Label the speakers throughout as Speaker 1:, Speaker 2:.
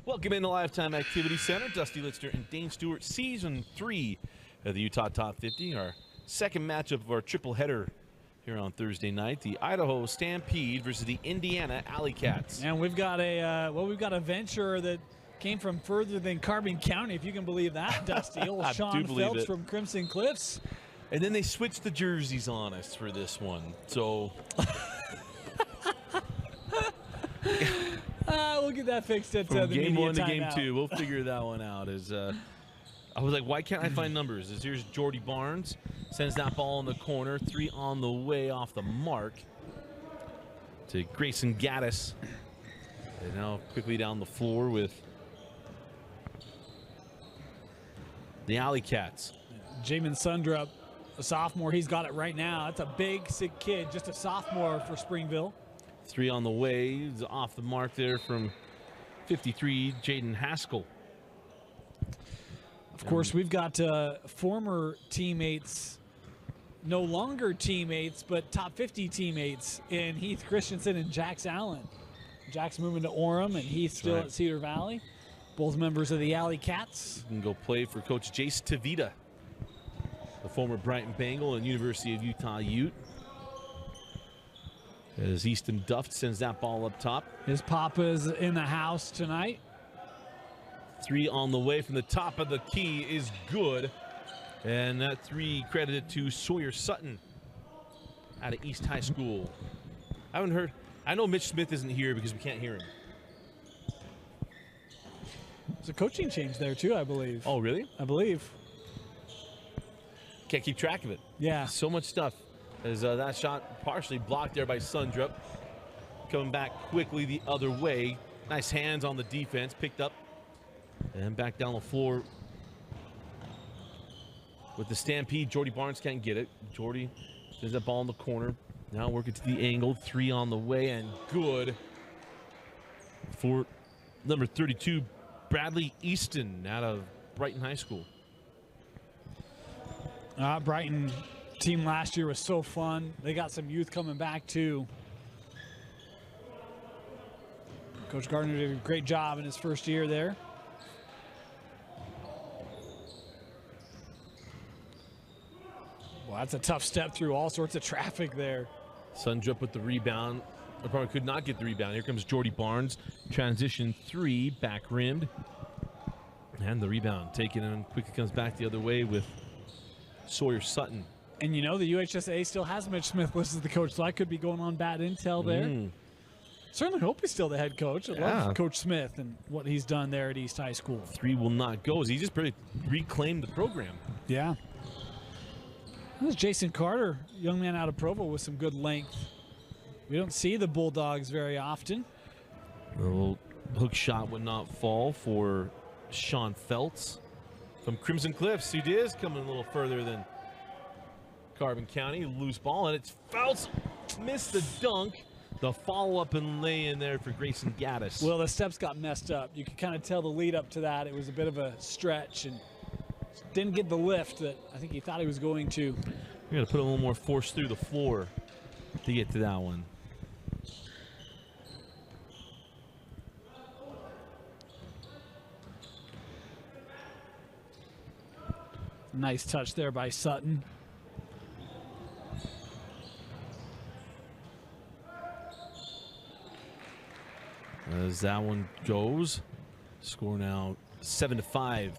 Speaker 1: Welcome into Lifetime Activity Center. Dusty Litzner and Dane Stewart, Season 3 of the Utah Top 50. Our second matchup of our triple header here on Thursday night. The Idaho Stampede versus the Indiana Alley Cats.
Speaker 2: And we've got a venture that came from further than Carbon County, if you can believe that, Dusty. Old Sean Phelps from Crimson Cliffs.
Speaker 1: And then they switched the jerseys on us for this one. So
Speaker 2: we'll get that fixed at
Speaker 1: from
Speaker 2: the
Speaker 1: game
Speaker 2: media
Speaker 1: one to
Speaker 2: timeout.
Speaker 1: game two. We'll figure that one out. I was like, why can't I find numbers? Here's Jordy Barnes. Sends that ball in the corner. 3 on the way off the mark to Grayson Gaddis. And now quickly down the floor with the Alley Cats.
Speaker 2: Jamin Sundrup, a sophomore. He's got it right now. That's a big, sick kid. Just a sophomore for Springville.
Speaker 1: 3 on the way. He's off the mark there from 53, Jaden Haskell.
Speaker 2: Of course, we've got former teammates, no longer teammates, but top 50 teammates in Heath Christensen and Jax Allen. Jack's moving to Orem, and Heath's still at Cedar Valley. Both members of the Alley Cats.
Speaker 1: You can go play for Coach Jace Tavita, the former Brighton Bengal and University of Utah Ute. As Easton Duft sends that ball up top.
Speaker 2: His papa's in the house tonight.
Speaker 1: 3 on the way from the top of the key is good. And that 3 credited to Sawyer Sutton out of East High School. I haven't heard. I know Mitch Smith isn't here because we can't hear him.
Speaker 2: There's a coaching change there too, I believe.
Speaker 1: Oh, really?
Speaker 2: I believe.
Speaker 1: Can't keep track of it.
Speaker 2: Yeah.
Speaker 1: So much stuff. As that shot partially blocked there by Sundrup. Coming back quickly the other way. Nice hands on the defense. Picked up. And back down the floor with the Stampede. Jordy Barnes can't get it. Jordy sends that ball in the corner. Now working to the angle. 3 on the way and good for number 32, Bradley Easton out of Brighton High School.
Speaker 2: Brighton team last year was so fun. They got some youth coming back too. Coach Gardner did a great job in his first year there. Well, that's a tough step through all sorts of traffic there.
Speaker 1: Sundrup with the rebound. Or probably could not get the rebound. Here comes Jordy Barnes. Transition 3, back rimmed. And the rebound taken and quickly comes back the other way with Sawyer Sutton.
Speaker 2: And you know, the UHSA still has Mitch Smith listed as the coach, so I could be going on bad intel there. Certainly hope he's still the head coach. I love Coach Smith and what he's done there at East High School.
Speaker 1: 3 will not go as he just pretty reclaimed the program.
Speaker 2: Yeah. That was Jason Carter, young man out of Provo with some good length. We don't see the Bulldogs very often.
Speaker 1: The little hook shot would not fall for Sean Feltz from Crimson Cliffs. He is coming a little further than Carbon County. Loose ball, and it's Feltz. Missed the dunk. The follow-up and lay-in there for Grayson Gaddis.
Speaker 2: Well, the steps got messed up. You could kind of tell the lead up to that. It was a bit of a stretch and didn't get the lift that I think he thought he was going to.
Speaker 1: We're going to put a little more force through the floor to get to that one.
Speaker 2: Nice touch there by Sutton.
Speaker 1: As that one goes, score now 7-5.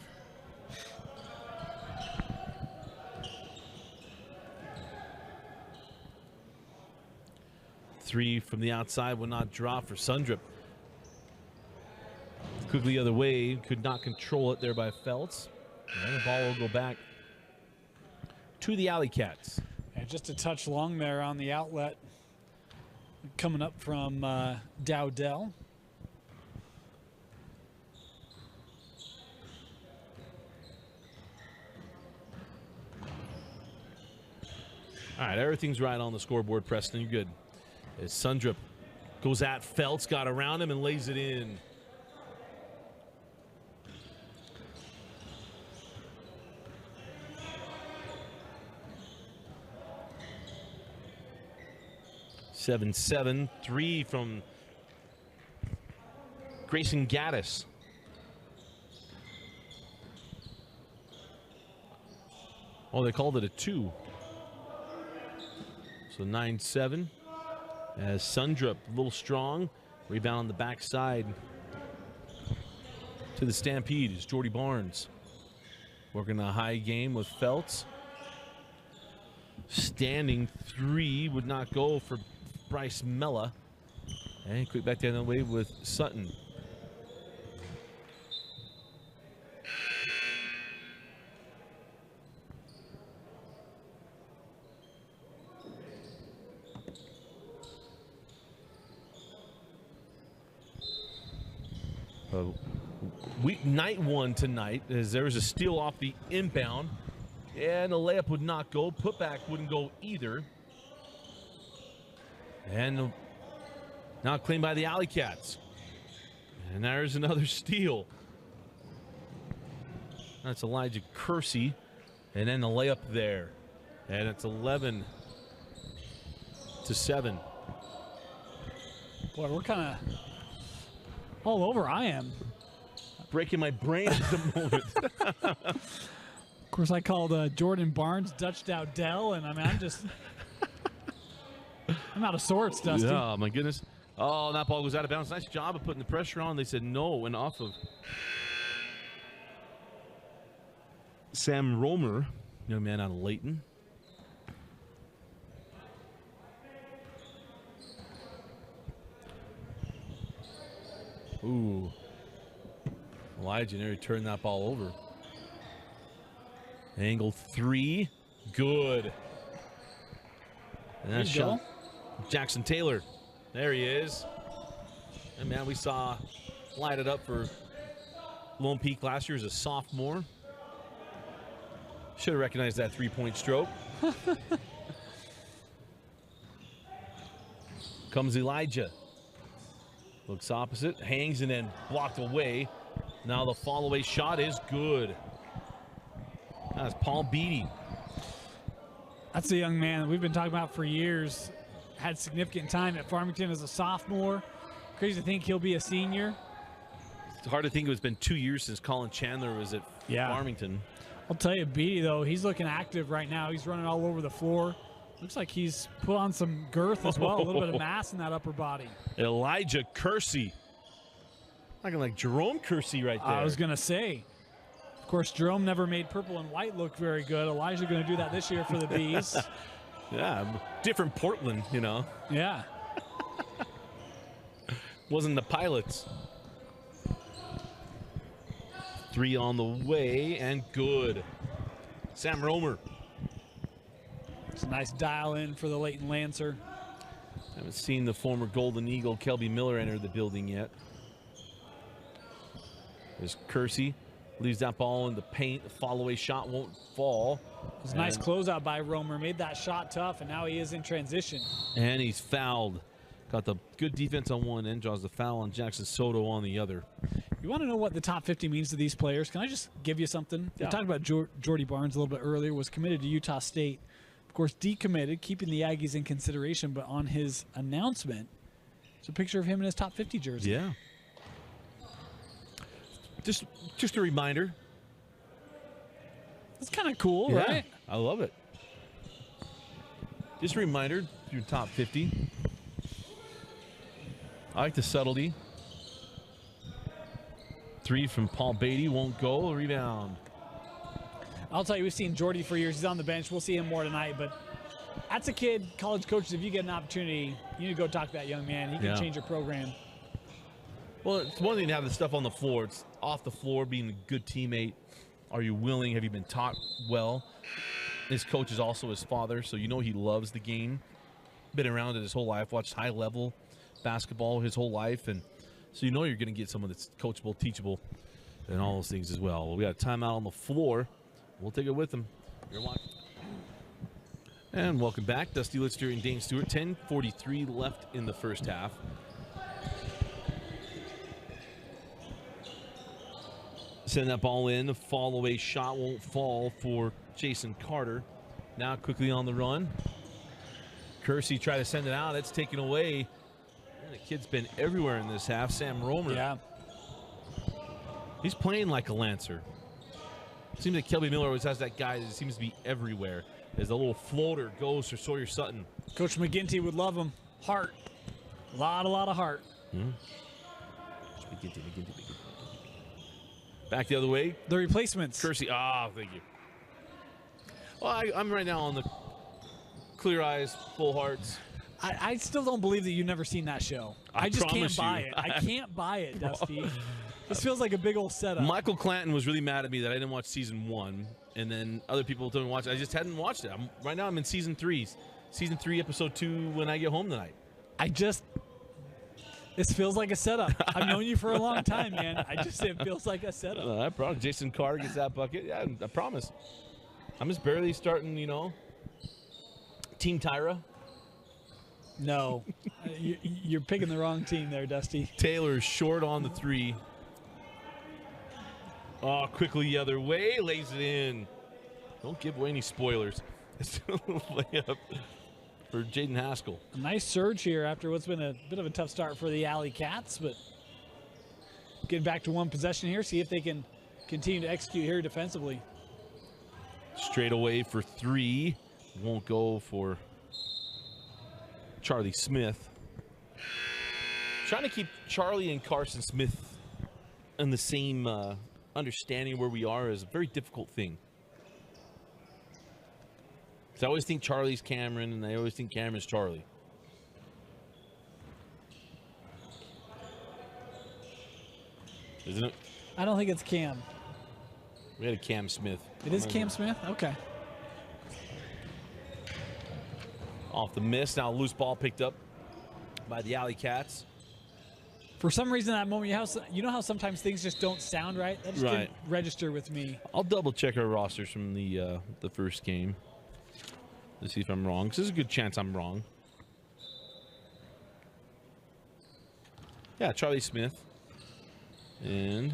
Speaker 1: Three from the outside will not drop for Sundrup. Quickly the other way, could not control it there by Feltz. And the ball will go back to the Alley Cats.
Speaker 2: And just a touch long there on the outlet. Coming up from Dowdell.
Speaker 1: All right, everything's right on the scoreboard, Preston. You're good. As Sundrup goes at Feltz, got around him and lays it in. Seven, 3 from Grayson Gaddis. Oh, they called it a 2. So 9-7. As Sundrup, a little strong. Rebound on the backside. To the Stampede is Jordy Barnes. Working a high game with Feltz. Standing 3 would not go for Bryce Mella. And quick back down the way with Sutton. Night 1 tonight, as there was a steal off the inbound, and the layup would not go. Putback wouldn't go either. And now claimed by the Alley Cats. And there's another steal. That's Elijah Kersey. And then the layup there. And it's 11-7.
Speaker 2: Boy, we're kind of all over. I am.
Speaker 1: Breaking my brain at the moment.
Speaker 2: Of course, I called Jordan Barnes Dutch Dowdell, and I mean, I'm out of sorts, Dusty.
Speaker 1: Yeah, my goodness. Oh, that ball goes out of bounds. Nice job of putting the pressure on. They said no, and off of Sam Romer, young man out of Layton. Ooh. Elijah nearly turned that ball over. Angle 3. Good. And that shot. Jackson Taylor. There he is. And man, we saw light it up for Lone Peak last year as a sophomore. Should have recognized that 3-point stroke. Comes Elijah. Looks opposite. Hangs and then blocked away. Now the fall away shot is good. That's Paul Beatty.
Speaker 2: That's a young man that we've been talking about for years. Had significant time at Farmington as a sophomore. Crazy to think he'll be a senior.
Speaker 1: It's hard to think it's been 2 years since Colin Chandler was at Farmington.
Speaker 2: I'll tell you, Beatty, though, he's looking active right now. He's running all over the floor. Looks like he's put on some girth as well, a little bit of mass in that upper body.
Speaker 1: Elijah Kersey. Looking like Jerome Kersey right there.
Speaker 2: I was going to say. Of course, Jerome never made purple and white look very good. Elijah going to do that this year for the Bees.
Speaker 1: Yeah, different Portland, you know.
Speaker 2: Yeah.
Speaker 1: Wasn't the Pilots. 3 on the way, and good. Sam Romer.
Speaker 2: It's a nice dial in for the Layton Lancer.
Speaker 1: Haven't seen the former Golden Eagle, Kelby Miller, enter the building yet. There's Kersey. Leaves that ball in the paint. The follow-away shot won't fall.
Speaker 2: It was a nice closeout by Romer. Made that shot tough, and now he is in transition.
Speaker 1: And he's fouled. Got the good defense on one end, draws the foul on Jackson Soto on the other.
Speaker 2: You want to know what the top 50 means to these players? Can I just give you something?
Speaker 1: Yeah.
Speaker 2: We talked about Jordy Barnes a little bit earlier, was committed to Utah State. Of course, decommitted, keeping the Aggies in consideration, but on his announcement, it's a picture of him in his top 50 jersey.
Speaker 1: Yeah. Just a reminder.
Speaker 2: That's kind of cool, right?
Speaker 1: I love it. Just a reminder, your top 50. I like the subtlety. 3 from Paul Beatty, won't go. Rebound.
Speaker 2: I'll tell you, we've seen Jordy for years. He's on the bench. We'll see him more tonight, but that's a kid. College coaches, if you get an opportunity, you need to go talk to that young man. He can change your program.
Speaker 1: Well, it's one thing to have the stuff on the floor. It's off the floor, being a good teammate. Are you willing? Have you been taught well? His coach is also his father, so you know he loves the game. Been around it his whole life, watched high-level basketball his whole life, and so you know you're going to get someone that's coachable, teachable, and all those things as well. Well, we got a timeout on the floor. We'll take it with him. You're watching. And welcome back. Dusty Litster and Dane Stewart. 10:43 left in the first half. Send that ball in. The fall away shot won't fall for Jason Carter. Now quickly on the run. Kersey tried to send it out. It's taken away. And the kid's been everywhere in this half. Sam Romer.
Speaker 2: Yeah.
Speaker 1: He's playing like a Lancer. Seems like Kelby Miller always has that guy that seems to be everywhere. As the little floater goes for Sawyer Sutton.
Speaker 2: Coach McGinty would love him. Heart. A lot of heart.
Speaker 1: McGinty. Back the other way.
Speaker 2: The replacements.
Speaker 1: Kersey. Thank you. Well, I'm right now on the Clear Eyes, Full Hearts.
Speaker 2: I still don't believe that you've never seen that show. I just can't buy it. I can't buy it, Dusty. This feels like a big old setup.
Speaker 1: Michael Clanton was really mad at me that I didn't watch season 1, and then other people didn't watch it. I just hadn't watched it. Right now I'm in season 3. Season 3, episode 2, when I get home tonight.
Speaker 2: This feels like a setup. I've known you for a long time, man. It feels like a setup.
Speaker 1: I promise. Jason Carter gets that bucket. Yeah, I promise. I'm just barely starting, Team Tyra.
Speaker 2: No. You're picking the wrong team there, Dusty.
Speaker 1: Taylor short on the 3. Quickly the other way. Lays it in. Don't give away any spoilers. It's a little layup for Jaden Haskell.
Speaker 2: A nice surge here after what's been a bit of a tough start for the Alley Cats, but getting back to one possession here, see if they can continue to execute here defensively.
Speaker 1: Straight away for 3. Won't go for Charlie Smith. Trying to keep Charlie and Carson Smith in the same understanding where we are is a very difficult thing. Because I always think Charlie's Cameron, and I always think Cameron's Charlie. Isn't it?
Speaker 2: I don't think it's Cam.
Speaker 1: We had a Cam Smith.
Speaker 2: It is Cam Smith? Okay.
Speaker 1: Off the miss. Now loose ball picked up by the Alley Cats.
Speaker 2: For some reason, that moment, you know how sometimes things just don't sound right? That just didn't register with me.
Speaker 1: I'll double check our rosters from the first game to see if I'm wrong, because there's a good chance I'm wrong. Yeah, Charlie Smith. And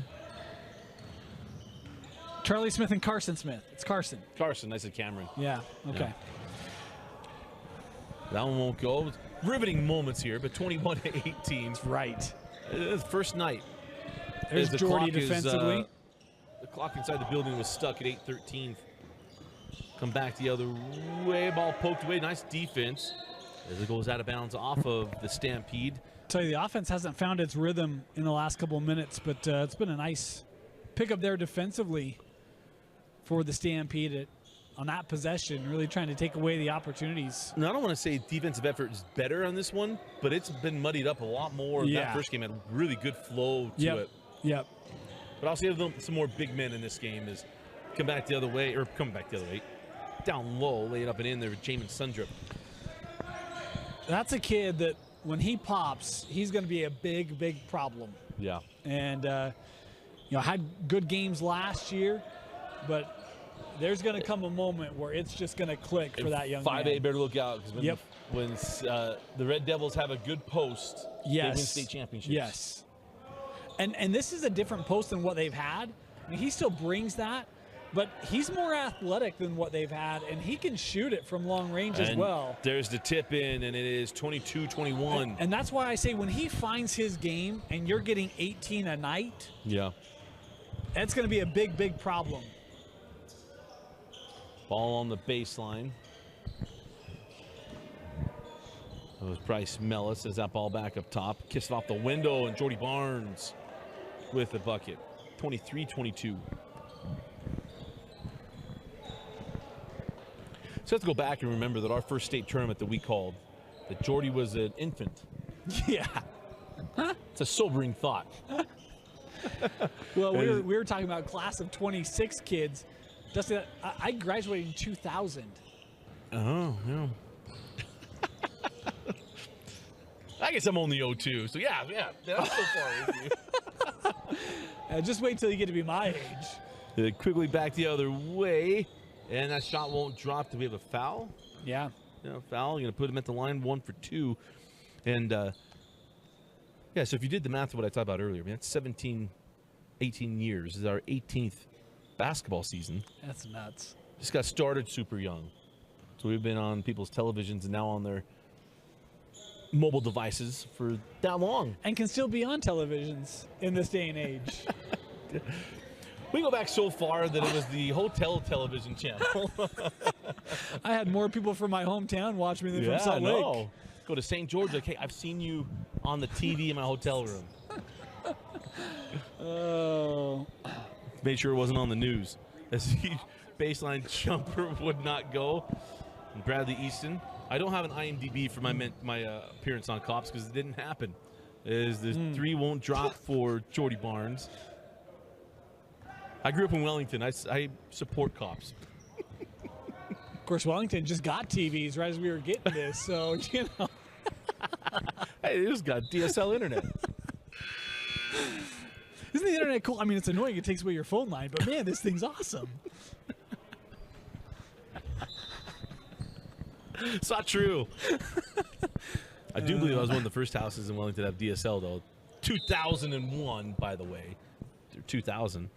Speaker 2: Charlie Smith and Carson Smith. It's Carson.
Speaker 1: Carson, I said Cameron.
Speaker 2: Yeah, okay.
Speaker 1: Yeah. That one won't go. Riveting moments here, but 21-18.
Speaker 2: Right.
Speaker 1: First night.
Speaker 2: There's Jordy defensively.
Speaker 1: The clock inside the building was stuck at 8:13. Come back the other way. Ball poked away. Nice defense as it goes out of bounds off of the Stampede.
Speaker 2: Tell you, the offense hasn't found its rhythm in the last couple of minutes, but it's been a nice pickup there defensively for the Stampede on that possession, really trying to take away the opportunities.
Speaker 1: Now, I don't want to say defensive effort is better on this one, but it's been muddied up a lot more.
Speaker 2: Yeah.
Speaker 1: That first game had really good flow to it.
Speaker 2: Yep.
Speaker 1: But I'll see some more big men in this game is come back the other way, down low, lay it up and in there with Jamin Sundrip.
Speaker 2: That's a kid that when he pops, he's going to be a big problem.
Speaker 1: Yeah.
Speaker 2: And, had good games last year, but there's going to come a moment where it's just going to click for that young man.
Speaker 1: 5A better look out, because when the Red Devils have a good post, they win state championships.
Speaker 2: Yes. And this is a different post than what they've had. I mean, he still brings that, but he's more athletic than what they've had, and he can shoot it from long range as well.
Speaker 1: There's the tip in, and it is 22-21.
Speaker 2: And that's why I say when he finds his game and you're getting 18 a night, that's going to be a big problem.
Speaker 1: Ball on the baseline. That was Bryce Mellis as that ball back up top. Kissed off the window, and Jordy Barnes with the bucket. 23-22. So I have to go back and remember that our first state tournament that we called, that Jordy was an infant.
Speaker 2: Yeah.
Speaker 1: It's a sobering thought.
Speaker 2: Well, we were talking about class of 26 kids. Dusty, I graduated in 2000.
Speaker 1: Oh, yeah. I guess I'm only 02, so yeah, that's so far with you.
Speaker 2: Just wait till you get to be my age.
Speaker 1: Quickly back the other way, and that shot won't drop. Do we have a foul?
Speaker 2: Yeah.
Speaker 1: Foul. You're going to put him at the line, 1 for 2. And, so if you did the math of what I talked about earlier, that's 18 years. This is our 18th basketball season.
Speaker 2: That's nuts.
Speaker 1: Just got started super young. So we've been on people's televisions and now on their mobile devices for that long.
Speaker 2: And can still be on televisions in this day and age.
Speaker 1: We go back so far that it was the hotel television channel.
Speaker 2: I had more people from my hometown watch me than from Salt Lake.
Speaker 1: No. Go to St. George, like, hey, I've seen you on the TV in my hotel room.
Speaker 2: Oh.
Speaker 1: Made sure it wasn't on the news. As he baseline jumper would not go. And Bradley Easton. I don't have an IMDb for my appearance on Cops because it didn't happen. Is the 3 won't drop for Jordy Barnes. I grew up in Wellington. I support Cops.
Speaker 2: Of course, Wellington just got TVs right as we were getting this, so, you know.
Speaker 1: Hey, it just got DSL internet.
Speaker 2: Isn't the internet cool? I mean, it's annoying. It takes away your phone line, but man, this thing's awesome.
Speaker 1: It's not true. I do believe I was one of the first houses in Wellington to have DSL, though. 2001, by the way. 2000.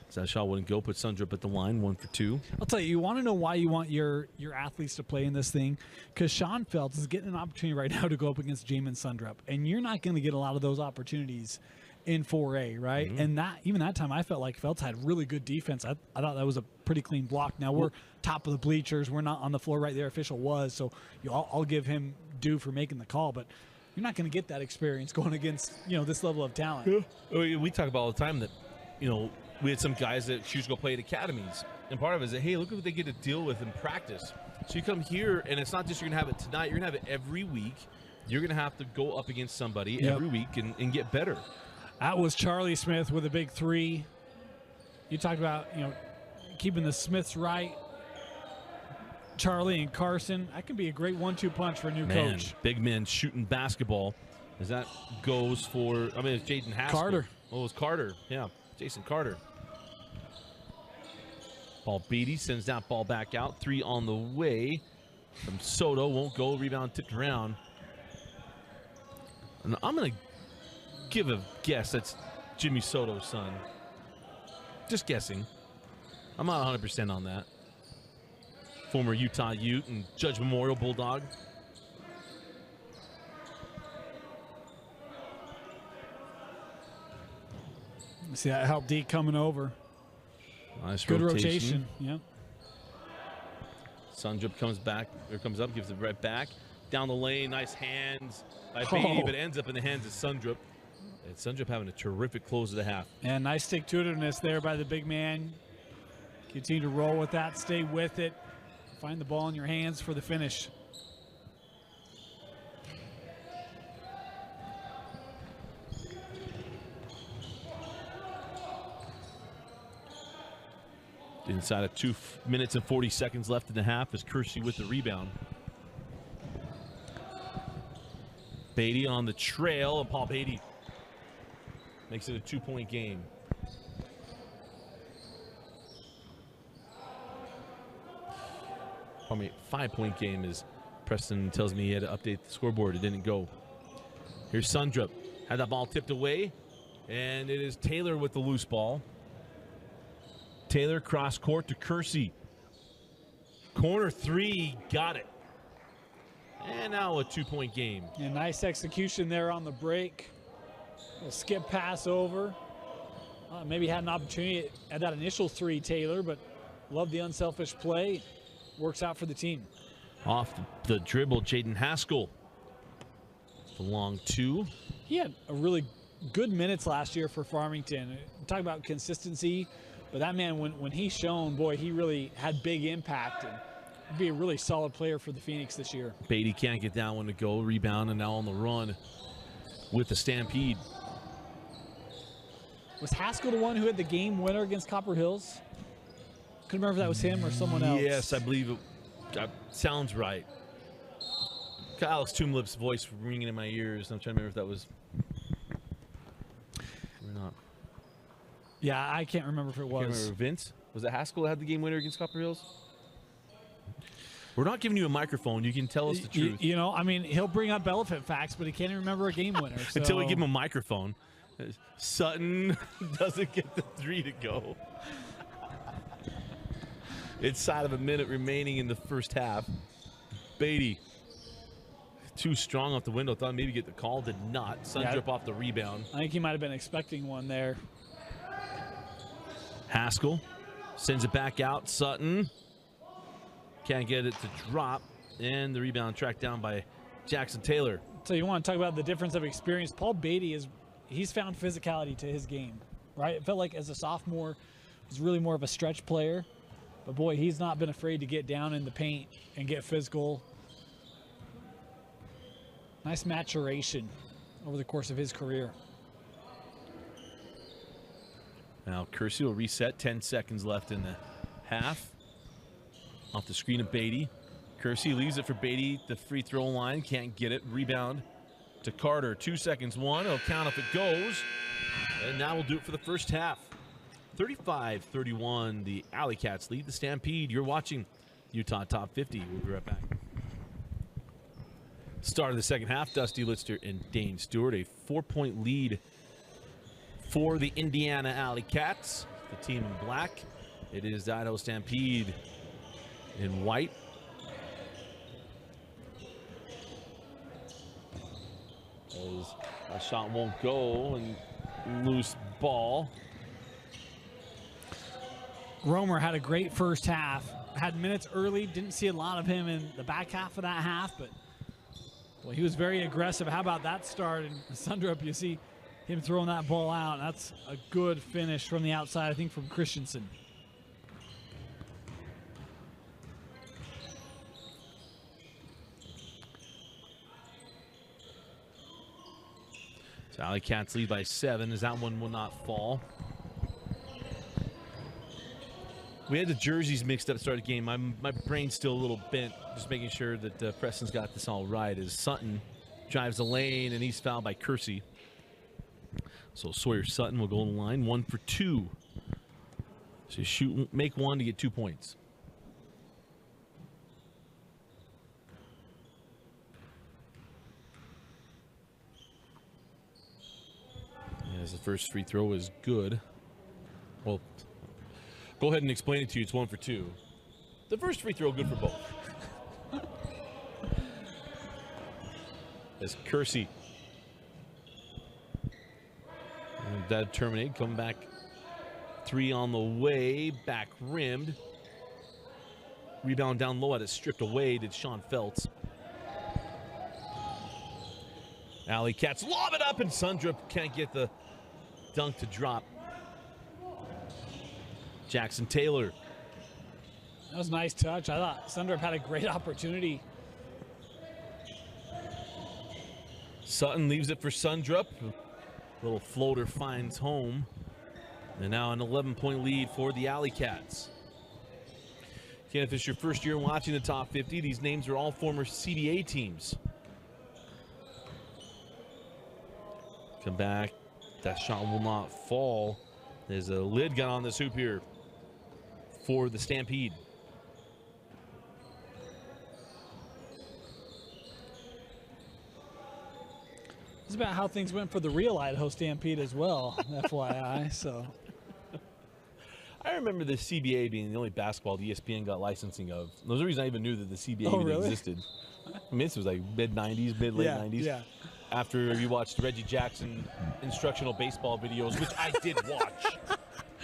Speaker 1: So that shot wouldn't go. Put Sundrup at the line, 1 for 2.
Speaker 2: I'll tell you, you want to know why you want your athletes to play in this thing? Because Sean Feltz is getting an opportunity right now to go up against Jamin Sundrup, and you're not going to get a lot of those opportunities in 4A, right? And even that time, I felt like Feltz had really good defense. I thought that was a pretty clean block. Now, we're top of the bleachers. We're not on the floor right there. Official was, so I'll give him due for making the call, but you're not going to get that experience going against, this level of talent.
Speaker 1: Yeah. We talk about all the time that, we had some guys that choose to go play at academies. And part of it is that, hey, look at what they get to deal with in practice. So you come here, and it's not just you're going to have it tonight. You're going to have it every week. You're going to have to go up against somebody every week and get better.
Speaker 2: That was Charlie Smith with a big 3. You talked about, keeping the Smiths right. Charlie and Carson. That could be a great 1-2 punch for a new coach.
Speaker 1: Big men shooting basketball. As that goes for, it's Jaden Haskell.
Speaker 2: Carter.
Speaker 1: Oh, it was Carter. Yeah, Jason Carter. Paul Beatty sends that ball back out. 3 on the way from Soto. Won't go. Rebound tipped around. And I'm going to give a guess that's Jimmy Soto's son. Just guessing. I'm not 100% on that. Former Utah Ute and Judge Memorial Bulldog.
Speaker 2: See that help D coming over.
Speaker 1: Nice
Speaker 2: good rotation. Yeah.
Speaker 1: Sundrup comes up, gives it right back. Down the lane, nice hands by Beatty, but ends up in the hands of Sundrup. And Sundrup having a terrific close of the half.
Speaker 2: And nice stick-to-itiveness there by the big man. Continue to roll with that, stay with it. Find the ball in your hands for the finish.
Speaker 1: Inside of 2 minutes and 40 seconds left in the half is Kersey with the rebound. Beatty on the trail, and Paul Beatty makes it a 2-point game. I mean, 5-point game is Preston tells me he had to update the scoreboard. It didn't go. Here's Sundrup. Had that ball tipped away, and it is Taylor with the loose ball. Taylor cross court to Kersey. Corner 3, got it. And now a 2-point game.
Speaker 2: Yeah, nice execution there on the break. A skip pass over. Maybe had an opportunity at that initial 3, Taylor, but love the unselfish play. Works out for the team.
Speaker 1: Off the dribble, Jaden Haskell. The long 2.
Speaker 2: He had a really good minutes last year for Farmington. Talk about consistency. But that man, when he's shown, boy, he really had big impact and would be a really solid player for the Phoenix this year.
Speaker 1: Beatty can't get that one to go. Rebound, and now on the run with the Stampede.
Speaker 2: Was Haskell the one who had the game winner against Copper Hills? Couldn't remember if that was him or someone else.
Speaker 1: Yes, I believe it sounds right. Got Alex Toomlip's voice ringing in my ears. I'm trying to remember if that was or not.
Speaker 2: Yeah, I can't remember if it was.
Speaker 1: Can't remember. Vince? Was it Haskell that had the game winner against Copper Hills? We're not giving you a microphone. You can tell us the truth.
Speaker 2: He'll bring up elephant facts, but he can't even remember a game winner. So.
Speaker 1: Until we give him a microphone. Sutton doesn't get the 3 to go. Inside of a minute remaining in the first half. Beatty. Too strong off the window. Thought maybe get the call. Did not. Sundrup off the rebound.
Speaker 2: I think he might have been expecting one there.
Speaker 1: Haskell sends it back out. Sutton can't get it to drop. And the rebound tracked down by Jackson Taylor.
Speaker 2: So you want to talk about the difference of experience. Paul Beatty he's found physicality to his game, right? It felt like as a sophomore, he was really more of a stretch player. But boy, he's not been afraid to get down in the paint and get physical. Nice maturation over the course of his career.
Speaker 1: Now Kersey will reset. 10 seconds left in the half. Off the screen of Beatty. Kersey leaves it for Beatty. The free throw line. Can't get it. Rebound to Carter. 2 seconds. One. It'll count if it goes. And that will do it for the first half. 35-31. The Alley Cats lead the Stampede. You're watching Utah Top 50. We'll be right back. Start of the second half. Dusty Lister and Dane Stewart. A 4-point lead for the Indiana Alley Cats. The team in black. It is the Idaho Stampede in white. As a shot won't go and loose ball.
Speaker 2: Romer had a great first half. Had minutes early. Didn't see a lot of him in the back half of that half, but well, he was very aggressive. How about that start? And Sundrup, you see him throwing that ball out. That's a good finish from the outside, I think, from Christensen.
Speaker 1: So Alley Cats lead by 7 as that one will not fall. We had the jerseys mixed up to start the game. My brain's still a little bent, just making sure that Preston's got this all right. As Sutton drives the lane and he's fouled by Kersey. So Sawyer Sutton will go on the line, 1 for 2. So make one to get 2 points. As the first free throw is good. Well, go ahead and explain it to you. It's 1 for 2. The first free throw good for both. As Kersey. And that terminate. Come back. 3 on the way. Back rimmed. Rebound down low. Had it stripped away. Did Sean Feltz. Alley Cats lob it up, and Sundrup can't get the dunk to drop. Jackson Taylor.
Speaker 2: That was a nice touch. I thought Sundrup had a great opportunity.
Speaker 1: Sutton leaves it for Sundrup. Little floater finds home. And now an 11-point lead for the Alley Cats. Again, if it's your first year watching the Top 50, these names are all former CBA teams. Come back. That shot will not fall. There's a lid gun on this hoop here for the Stampede.
Speaker 2: It's about how things went for the real Idaho Stampede as well, FYI. So
Speaker 1: I remember the CBA being the only basketball the ESPN got licensing of. There's a reason I even knew that the CBA even
Speaker 2: really?
Speaker 1: existed. I mean, this was like mid-90s, mid-late 90s.
Speaker 2: Yeah.
Speaker 1: After you watched Reggie Jackson instructional baseball videos, which I did watch.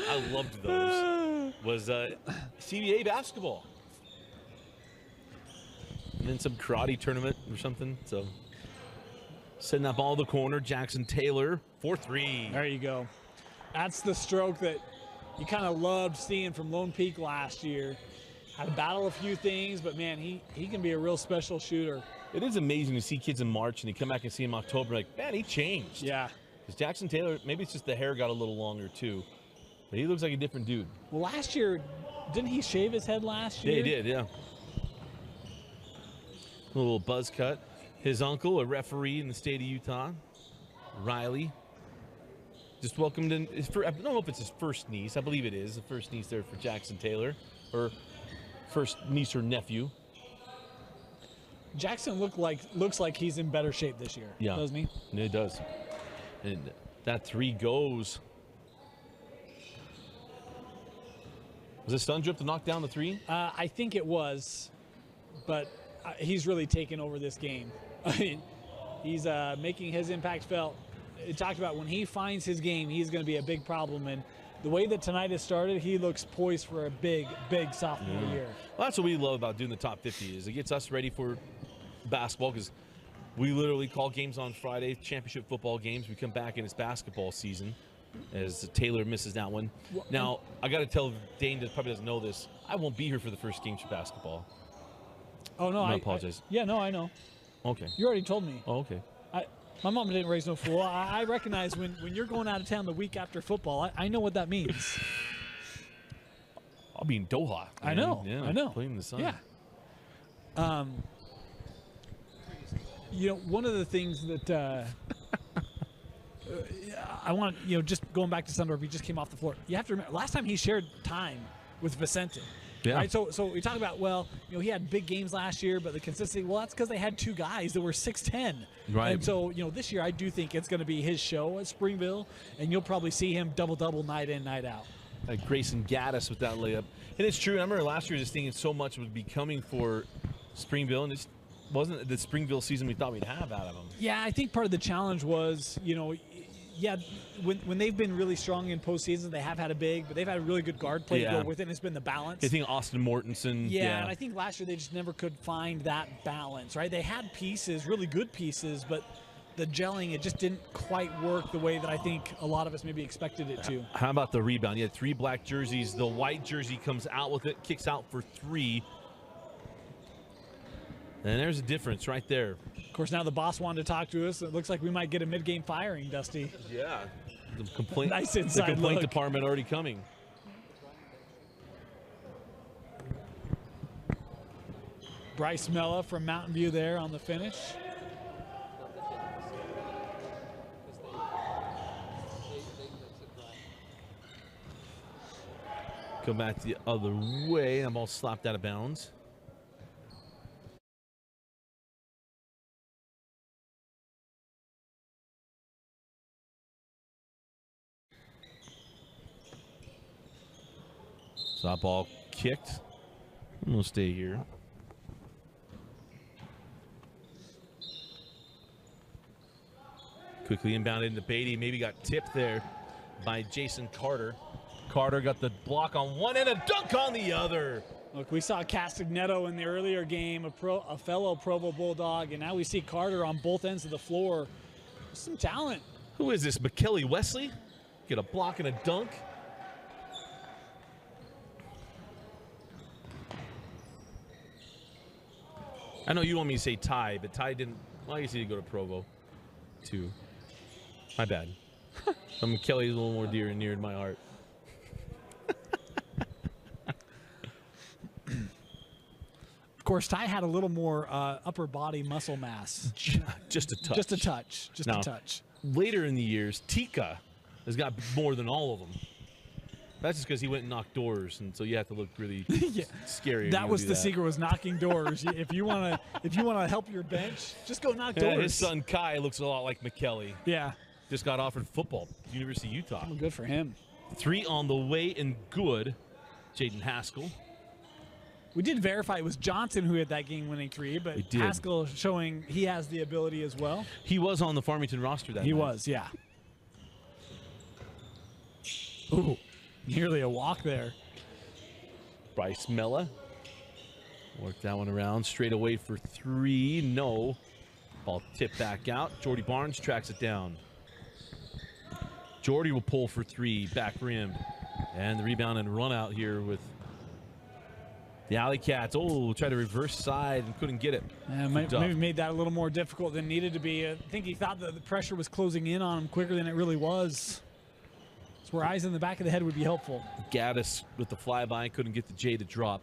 Speaker 1: I loved those. Was CBA basketball. And then some karate tournament or something. So sending that ball to the corner. Jackson Taylor, 4-3.
Speaker 2: There you go. That's the stroke that you kind of loved seeing from Lone Peak last year. Had to battle a few things, but man, he can be a real special shooter.
Speaker 1: It is amazing to see kids in March and you come back and see him in October, like, man, he changed.
Speaker 2: Yeah.
Speaker 1: Because Jackson Taylor, maybe it's just the hair got a little longer too, but he looks like a different dude.
Speaker 2: Well, last year, didn't he shave his head last year?
Speaker 1: Yeah, he did, yeah. A little buzz cut. His uncle, a referee in the state of Utah, Riley, just welcomed in. I don't know if it's his first niece. I believe it is the first niece there for Jackson Taylor, or first niece or nephew.
Speaker 2: Jackson looks like he's in better shape this year, doesn't he?
Speaker 1: Yeah, it does. And that 3 goes. Was it Sundrup to knock down the 3?
Speaker 2: I think it was, but he's really taken over this game. I mean, he's making his impact felt. It talked about when he finds his game, he's going to be a big problem. And the way that tonight has started, he looks poised for a big sophomore year.
Speaker 1: Well, that's what we love about doing the top 50 is it gets us ready for basketball because we literally call games on Friday, championship football games. We come back and it's basketball season as Taylor misses that one. Now, I got to tell Dane that probably doesn't know this. I won't be here for the first games for basketball.
Speaker 2: Oh, no.
Speaker 1: I apologize.
Speaker 2: Yeah, no, I know.
Speaker 1: Okay.
Speaker 2: You already told me.
Speaker 1: Oh, okay.
Speaker 2: My mom didn't raise no fool. I recognize when you're going out of town the week after football, I know what that means.
Speaker 1: I'll be in Doha.
Speaker 2: I know.
Speaker 1: Yeah,
Speaker 2: I know.
Speaker 1: Playing in the sun.
Speaker 2: Yeah. One of the things that I want, just going back to Sundorf, he just came off the floor. You have to remember, last time he shared time with Vicente.
Speaker 1: Yeah.
Speaker 2: Right. So we talk about, he had big games last year, but the consistency, that's because they had two guys that were 6'10".
Speaker 1: Right.
Speaker 2: And so, this year I do think it's going to be his show at Springville, and you'll probably see him double night in, night out.
Speaker 1: Like Grayson Gaddis with that layup. And it's true. I remember last year just thinking so much would be coming for Springville, and it wasn't the Springville season we thought we'd have out of them.
Speaker 2: Yeah, I think part of the challenge was, when they've been really strong in postseason, they have had a big, but they've had a really good guard play to go with it, and it's been the balance.
Speaker 1: I think Austin Mortensen.
Speaker 2: Yeah, and I think last year they just never could find that balance, right? They had pieces, really good pieces, but the gelling, it just didn't quite work the way that I think a lot of us maybe expected it to.
Speaker 1: How about the rebound? You had 3 black jerseys. The white jersey comes out with it, kicks out for 3. And there's a difference right there.
Speaker 2: Of course, now the boss wanted to talk to us. It looks like we might get a mid-game firing, Dusty.
Speaker 1: Yeah. The complaint,
Speaker 2: Nice inside
Speaker 1: the complaint
Speaker 2: look.
Speaker 1: department already coming.
Speaker 2: Bryce Mella from Mountain View there on the finish.
Speaker 1: Come back the other way. I'm all slapped out of bounds. Stop ball kicked. I'm going to stay here. Quickly inbounded into Beatty. Maybe got tipped there by Jason Carter. Carter got the block on one and a dunk on the other.
Speaker 2: Look, we saw Castagneto in the earlier game, a fellow Provo Bulldog, and now we see Carter on both ends of the floor. Some talent.
Speaker 1: Who is this, McKelly Wesley? Get a block and a dunk. I know you want me to say Ty, but Ty didn't. Well, I guess he did go to Provo, too. My bad. McKelly's a little more dear and near in my heart.
Speaker 2: Of course, Ty had a little more upper body muscle mass.
Speaker 1: Just a touch.
Speaker 2: Just a touch. Just
Speaker 1: Now,
Speaker 2: a touch.
Speaker 1: Later in the years, Tika has got more than all of them. That's just because he went and knocked doors, and so you have to look really scary. when
Speaker 2: That
Speaker 1: you
Speaker 2: was
Speaker 1: do
Speaker 2: the
Speaker 1: that.
Speaker 2: secret, was knocking doors. If you wanna help your bench, just go knock
Speaker 1: Yeah,
Speaker 2: doors.
Speaker 1: his son Kai looks a lot like McKelly.
Speaker 2: Yeah.
Speaker 1: Just got offered football, University of Utah.
Speaker 2: Well, good for him.
Speaker 1: 3 on the way and good. Jaden Haskell.
Speaker 2: We did verify it was Johnson who had that game-winning 3, but
Speaker 1: We did.
Speaker 2: Haskell showing he has the ability as well.
Speaker 1: He was on the Farmington roster that
Speaker 2: He
Speaker 1: night.
Speaker 2: was, yeah. Ooh, nearly a walk there.
Speaker 1: Bryce Mella. Worked that one around. Straight away for 3. No. Ball tipped back out. Jordy Barnes tracks it down. Jordy will pull for 3. Back rimmed. And the rebound and run out here with the Alley Cats. Oh, tried to reverse side and couldn't get it.
Speaker 2: Maybe made that a little more difficult than needed to be. I think he thought that the pressure was closing in on him quicker than it really was. It's where eyes in the back of the head would be helpful.
Speaker 1: Gaddis with the flyby, couldn't get the J to drop.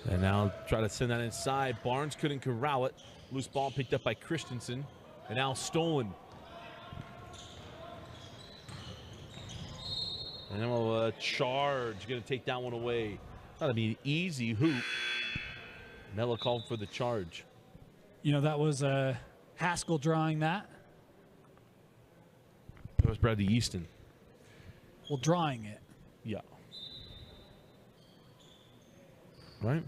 Speaker 1: And now try to send that inside. Barnes couldn't corral it. Loose ball picked up by Christensen. And now stolen. And then we'll charge. Going to take that one away. Thought it'd be an easy hoop. Mella called for the charge.
Speaker 2: That was Haskell drawing that.
Speaker 1: That was Bradley Easton.
Speaker 2: Well, drawing it.
Speaker 1: Yeah. Right?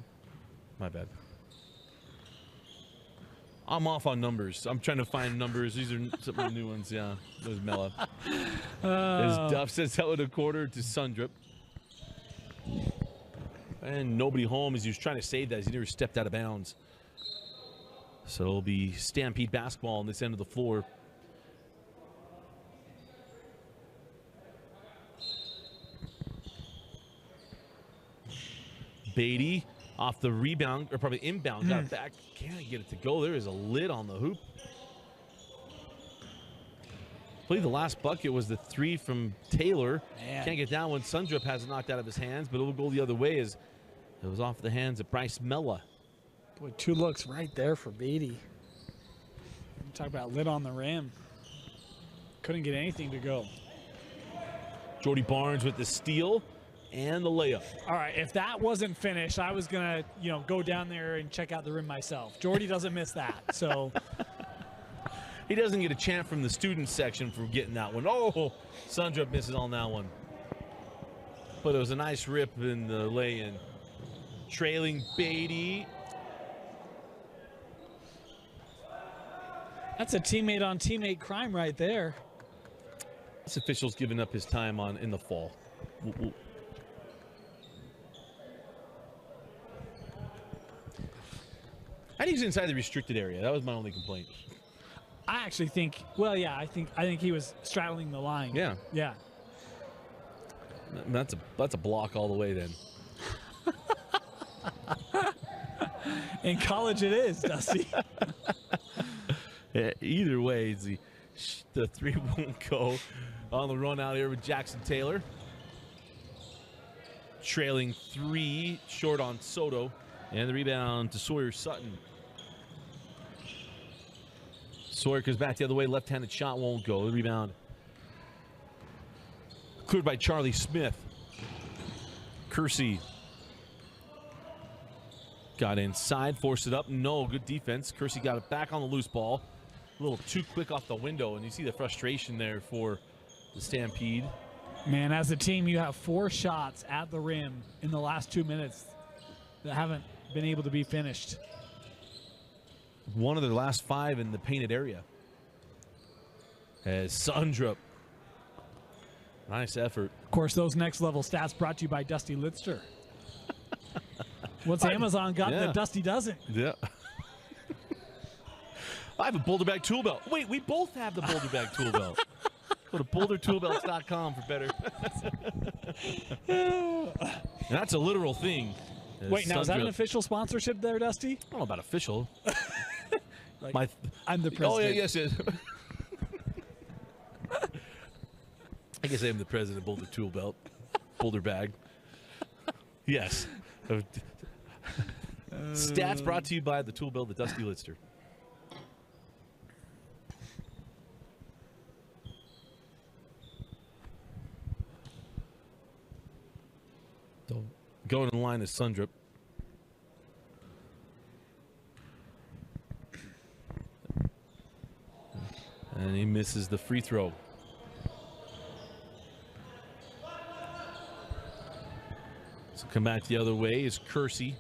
Speaker 1: My bad. I'm off on numbers. I'm trying to find numbers. These are some of the new ones. Yeah, those Mella. As Duff says hello to quarter to Sundrup. And nobody home as he was trying to save that as he never stepped out of bounds. So it'll be Stampede basketball on this end of the floor. Beatty off the rebound, or probably inbound, got it back. Can't get it to go. There is a lid on the hoop. I believe the last bucket was the 3 from Taylor.
Speaker 2: Man.
Speaker 1: Can't get that one. Sundrup has it knocked out of his hands, but it will go the other way as it was off the hands of Bryce Mella.
Speaker 2: Boy, 2 looks right there for Beatty. Talk about lid on the rim. Couldn't get anything to go.
Speaker 1: Jordy Barnes with the steal and the layup.
Speaker 2: All right, if that wasn't finished, I was gonna, go down there and check out the rim myself. Jordy doesn't miss that, so.
Speaker 1: He doesn't get a chant from the student section for getting that one. Oh, Sundrup misses on that one. But it was a nice rip in the lay-in. Trailing Beatty.
Speaker 2: That's a teammate-on-teammate crime right there.
Speaker 1: This official's giving up his time in the fall. And he's inside the restricted area. That was my only complaint.
Speaker 2: I actually think, I think he was straddling the line.
Speaker 1: Yeah.
Speaker 2: Yeah.
Speaker 1: That's a block all the way then.
Speaker 2: In college it is, Dusty.
Speaker 1: Yeah, either way, the 3 won't go on the run out here with Jackson Taylor. Trailing 3, short on Soto. And the rebound to Sawyer Sutton. Sawyer comes back the other way. Left-handed shot won't go. The rebound cleared by Charlie Smith. Kersey got inside, forced it up. No, good defense. Kersey got it back on the loose ball. A little too quick off the window, and you see the frustration there for the Stampede.
Speaker 2: Man, as a team, you have 4 shots at the rim in the last 2 minutes that haven't been able to be finished.
Speaker 1: One of their last 5 in the painted area. As Sundrup. Nice effort.
Speaker 2: Of course, those next level stats brought to you by Dusty Lidster. What's Amazon got that Dusty doesn't?
Speaker 1: Yeah. I have a Boulder Bag tool belt. Wait, we both have the Boulder Bag tool belt. Go to bouldertoolbelts.com for better. And that's a literal thing.
Speaker 2: Wait, now is that an official sponsorship there, Dusty?
Speaker 1: I don't know about official.
Speaker 2: I'm the president.
Speaker 1: Oh, yeah, yes. I guess I am the president of Boulder Tool Belt. Boulder Bag. Yes. Stats brought to you by the tool belt, the Dusty Lidster. Going in line is Sundrup. And he misses the free throw. So come back the other way is Kersey.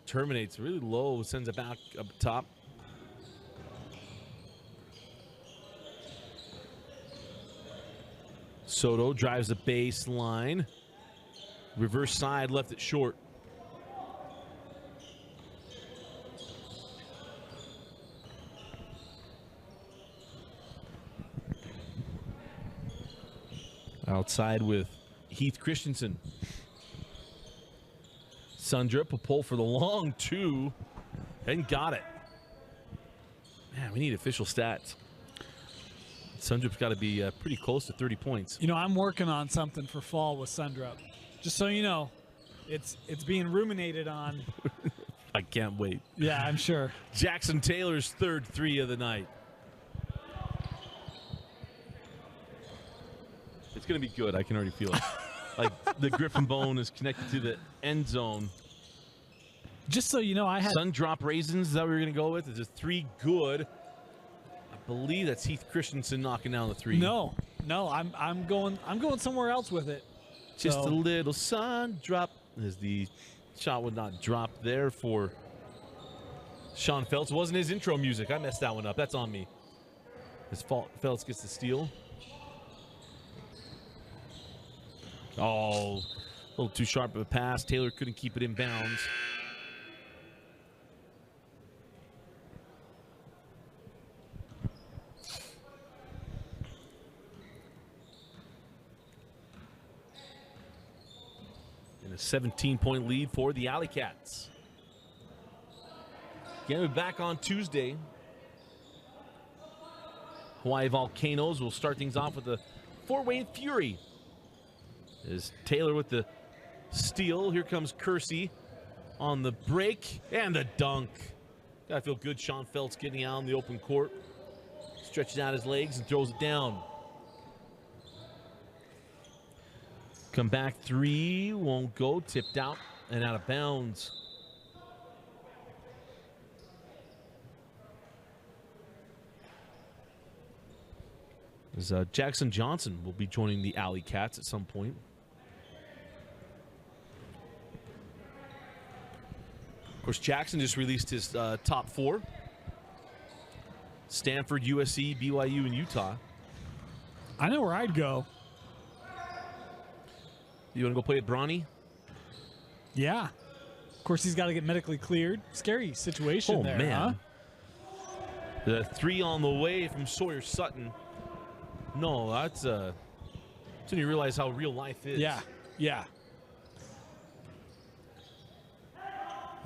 Speaker 1: Terminates really low, sends it back up top. Soto drives the baseline. Reverse side, left it short. Outside with Heath Christensen. Sundrup, a pull for the long 2, and got it. Man, we need official stats. Sundrup's got to be pretty close to 30 points.
Speaker 2: I'm working on something for fall with Sundrup. Just so you know, it's being ruminated on.
Speaker 1: I can't wait.
Speaker 2: Yeah, I'm sure.
Speaker 1: Jackson Taylor's 3rd 3 of the night. It's going to be good. I can already feel it. Like the Griffin bone is connected to the end zone.
Speaker 2: Just so you know, I had
Speaker 1: Sun drop raisins. Is that what we're going to go with? It's a 3 good. I believe that's Heath Christensen knocking down the 3.
Speaker 2: No, I'm going somewhere else with it.
Speaker 1: Just a little sun drop as the shot would not drop there for Sean Feltz wasn't his intro music. I messed that one up. That's on me. His fault. Feltz gets the steal. Oh, a little too sharp of a pass. Taylor couldn't keep it in bounds. And a 17-point lead for the Alley Cats. Again, we're back on Tuesday. Hawaii Volcanoes will start things off with a Fort Wayne Fury. Is Taylor with the steal. Here comes Kersey on the break and the dunk. Gotta feel good. Sean Feltz getting out in the open court. Stretches out his legs and throws it down. Come back three. Won't go. Tipped out and out of bounds. As Jackson Johnson will be joining the Alley Cats at some point. Of course, Jackson just released his top four. Stanford, USC, BYU, and Utah.
Speaker 2: I know where I'd go.
Speaker 1: You want to go play at Bronny?
Speaker 2: Yeah. Of course, he's got to get medically cleared. Scary situation there,
Speaker 1: man.
Speaker 2: huh?
Speaker 1: The three on the way from Sawyer Sutton. No, that's when you realize how real life is.
Speaker 2: Yeah, yeah.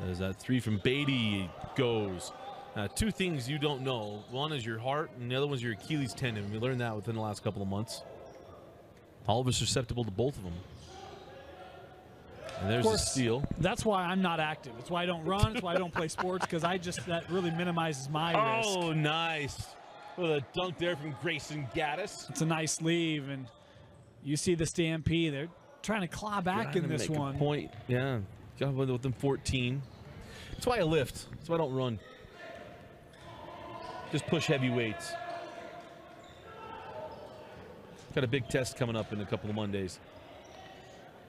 Speaker 1: As that three from Beatty goes. Two things you don't know. One is your heart, and the other one's your Achilles tendon. We learned that within the last couple of months. All of us are susceptible to both of them. And there's a steal.
Speaker 2: That's why I'm not active. It's why I don't run. It's why I don't play sports, because that really minimizes my risk.
Speaker 1: Oh, nice. With a dunk there from Grayson Gaddis.
Speaker 2: It's a nice leave, and you see the Stampede. They're trying to claw back in this one.
Speaker 1: Point, yeah. Got within 14. That's why I lift. That's why I don't run. Just push heavy weights. Got a big test coming up in a couple of Mondays.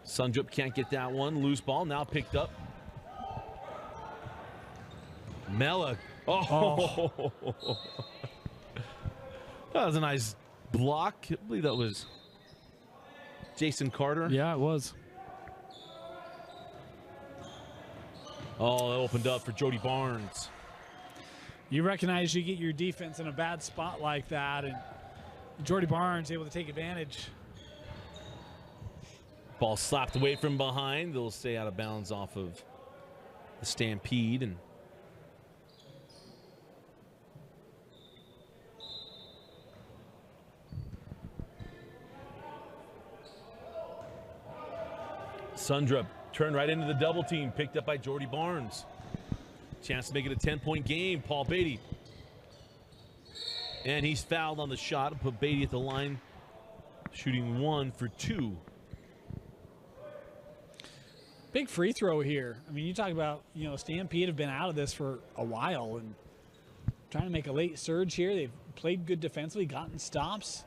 Speaker 1: Sundrup can't get that one. Loose ball now picked up. Mella. Oh. That was a nice block. I believe that was Jason Carter.
Speaker 2: Yeah, it was.
Speaker 1: Oh, that opened up for Jody Barnes.
Speaker 2: You recognize you get your defense in a bad spot like that, and Jody Barnes able to take advantage.
Speaker 1: Ball slapped away from behind. They'll stay out of bounds off of the Stampede. And Sundrup turned right into the double team, picked up by Jody Barnes. Chance to make it a 10-point game. Paul Beatty. And he's fouled on the shot. Put Beatty at the line, shooting 1 for 2.
Speaker 2: Big free throw here. I mean, you talk about, Stampede have been out of this for a while and trying to make a late surge here. They've played good defensively, gotten stops.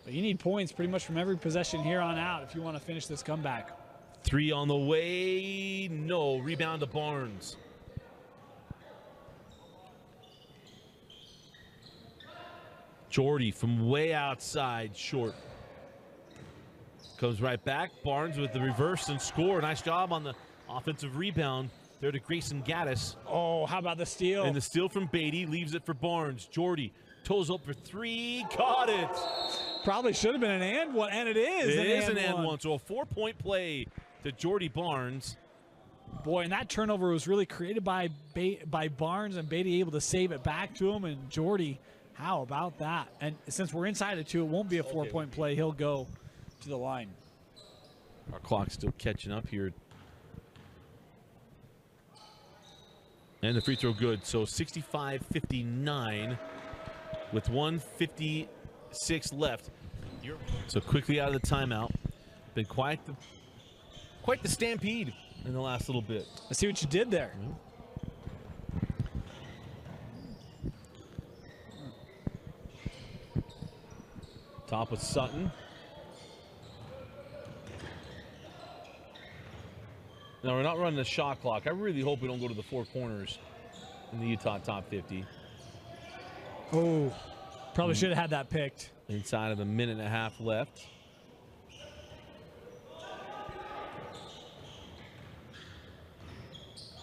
Speaker 2: But you need points pretty much from every possession here on out if you want to finish this comeback.
Speaker 1: 3 on the way. No. Rebound to Barnes. Jordy from way outside, short. Comes right back. Barnes with the reverse and score. Nice job on the offensive rebound there to Grayson Gaddis.
Speaker 2: Oh, how about the steal?
Speaker 1: And the steal from Beatty leaves it for Barnes. Jordy toes up for 3. Caught it.
Speaker 2: Probably should have been an and one, and it is.
Speaker 1: It is an and one. So a 4-point play to Jordy Barnes.
Speaker 2: Boy, and that turnover was really created by Barnes, and Beatty able to save it back to him. And Jordy, how about that? And since we're inside of 2, it won't be a 4-point play. He'll go to the line.
Speaker 1: Our clock's still catching up here. And the free throw good. So 65-59 with 1:56 left. So quickly out of the timeout. Been quite the stampede in the last little bit.
Speaker 2: I see what you did there.
Speaker 1: Top with Sutton. Now, we're not running the shot clock. I really hope we don't go to the 4 corners. in the Utah top 50.
Speaker 2: Oh, probably should have had that picked.
Speaker 1: Inside of a minute and a half left.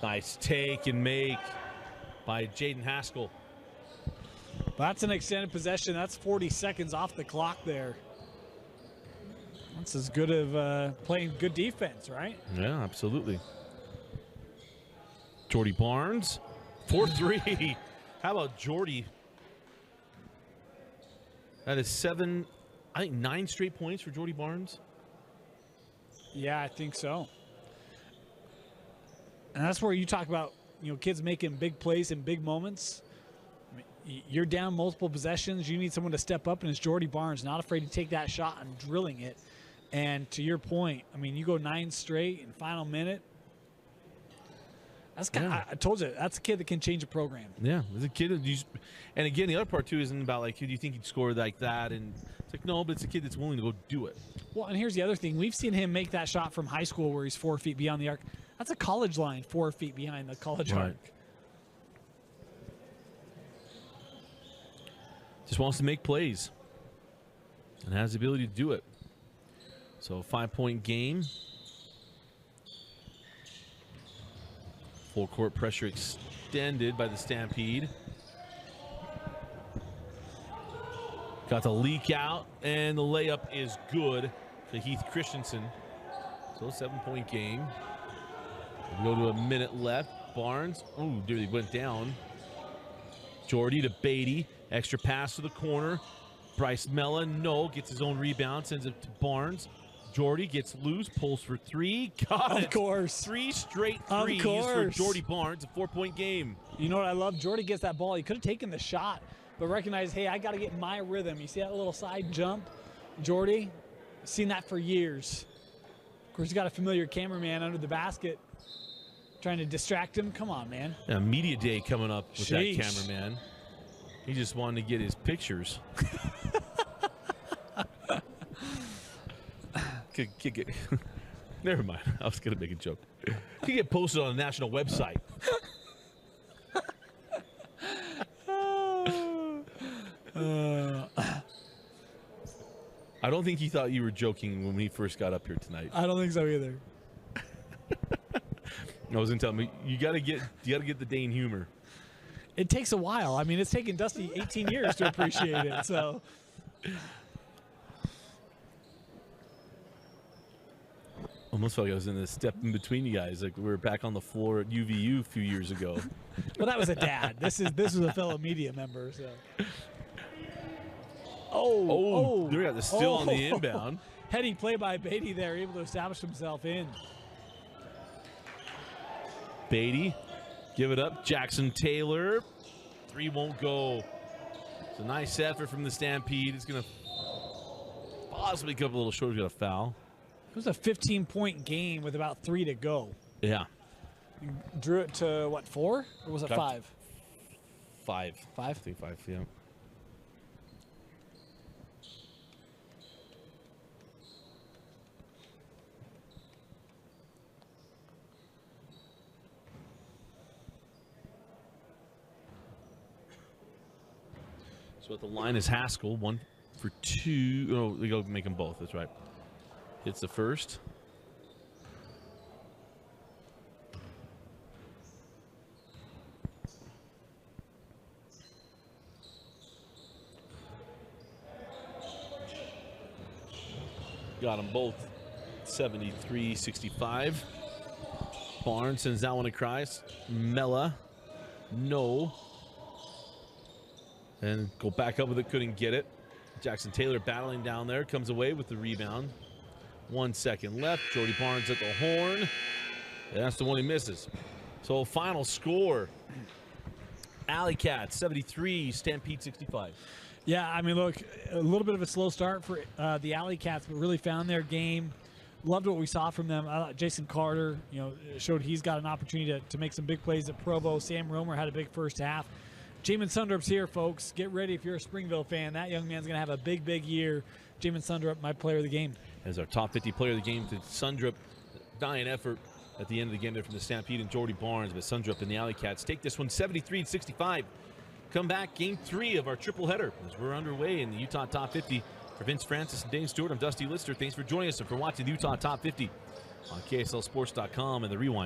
Speaker 1: Nice take and make by Jaden Haskell.
Speaker 2: That's an extended possession. That's 40 seconds off the clock there. That's as good of playing good defense, right?
Speaker 1: Yeah, absolutely. Jordy Barnes, 4-3. How about Jordy? That is 9 straight points for Jordy Barnes.
Speaker 2: Yeah, I think so. And that's where you talk about, kids making big plays in big moments. I mean, you're down multiple possessions. You need someone to step up, and it's Jordy Barnes, not afraid to take that shot and drilling it. And to your point, I mean, you go 9 straight in final minute. That's I told you, that's a kid that can change a program.
Speaker 1: Yeah, there's a kid that and again, the other part too isn't about like, who do you think he'd score like that? And it's like, no, but it's a kid that's willing to go do it.
Speaker 2: Well, and here's the other thing. We've seen him make that shot from high school where he's 4 feet beyond the arc. That's a college line, 4 feet behind the college arc.
Speaker 1: Just wants to make plays and has the ability to do it. So 5-point game. Full court pressure extended by the Stampede. Got the leak out, and the layup is good to Heath Christensen. So 7-point game. We go to a minute left. Barnes, oh, nearly went down. Jordy to Beatty. Extra pass to the corner. Bryce Mella, gets his own rebound, sends it to Barnes. Jordy gets loose, pulls for 3. Got it.
Speaker 2: Of course.
Speaker 1: 3 straight threes for Jordy Barnes, a 4-point game.
Speaker 2: You know what I love? Jordy gets that ball. He could have taken the shot, but recognized, hey, I got to get my rhythm. You see that little side jump? Jordy, seen that for years. Of course, he's got a familiar cameraman under the basket trying to distract him. Come on, man.
Speaker 1: Yeah, media day coming up with that cameraman. He just wanted to get his pictures. Could get, never mind. I was going to make a joke. Could get posted on a national website. I don't think he thought you were joking when we first got up here tonight.
Speaker 2: I don't think so either.
Speaker 1: I was going to tell him, you got to get the Dane humor.
Speaker 2: It takes a while. I mean, it's taken Dusty 18 years to appreciate it. So.
Speaker 1: Almost felt like I was in a step in between you guys. Like we were back on the floor at UVU a few years ago.
Speaker 2: Well, that was a dad. This was a fellow media member. So.
Speaker 1: They got the steal on the inbound.
Speaker 2: Heady play by Beatty there, able to establish himself in.
Speaker 1: Beatty, give it up. Jackson Taylor, 3 won't go. It's a nice effort from the Stampede. It's going to possibly come a little short. He's got a foul.
Speaker 2: It was a 15-point game with about 3 to go.
Speaker 1: Yeah.
Speaker 2: You drew it to, what, 4? Or was it 5?
Speaker 1: 5.
Speaker 2: 5?
Speaker 1: I think 5, yeah. So at the line is Haskell, 1 for 2. Oh, they go make them both. That's right. Hits the first. Got them both. 73-65. Barnes sends that one across. Mella, no. And go back up with it, couldn't get it. Jackson Taylor battling down there, comes away with the rebound. 1 second left. Jordy Barnes at the horn. And that's the one he misses. So final score. Alley Cats 73, Stampede 65.
Speaker 2: Yeah, I mean, look, a little bit of a slow start for the Alley Cats, but really found their game. Loved what we saw from them. Jason Carter, showed he's got an opportunity to make some big plays at Provo. Sam Romer had a big first half. Jamin Sundrup's here, folks. Get ready if you're a Springville fan. That young man's going to have a big, big year. Jamin Sundrup, my player of the game.
Speaker 1: As our top 50 player of the game, to Sundrup, dying effort at the end of the game there from the Stampede and Jordy Barnes, but Sundrup and the Alley Cats take this one 73-65. Come back, game 3 of our triple header as we're underway in the Utah Top 50. For Vince Francis and Dane Stewart, I'm Dusty Lister. Thanks for joining us and for watching the Utah Top 50 on KSLSports.com and the Rewind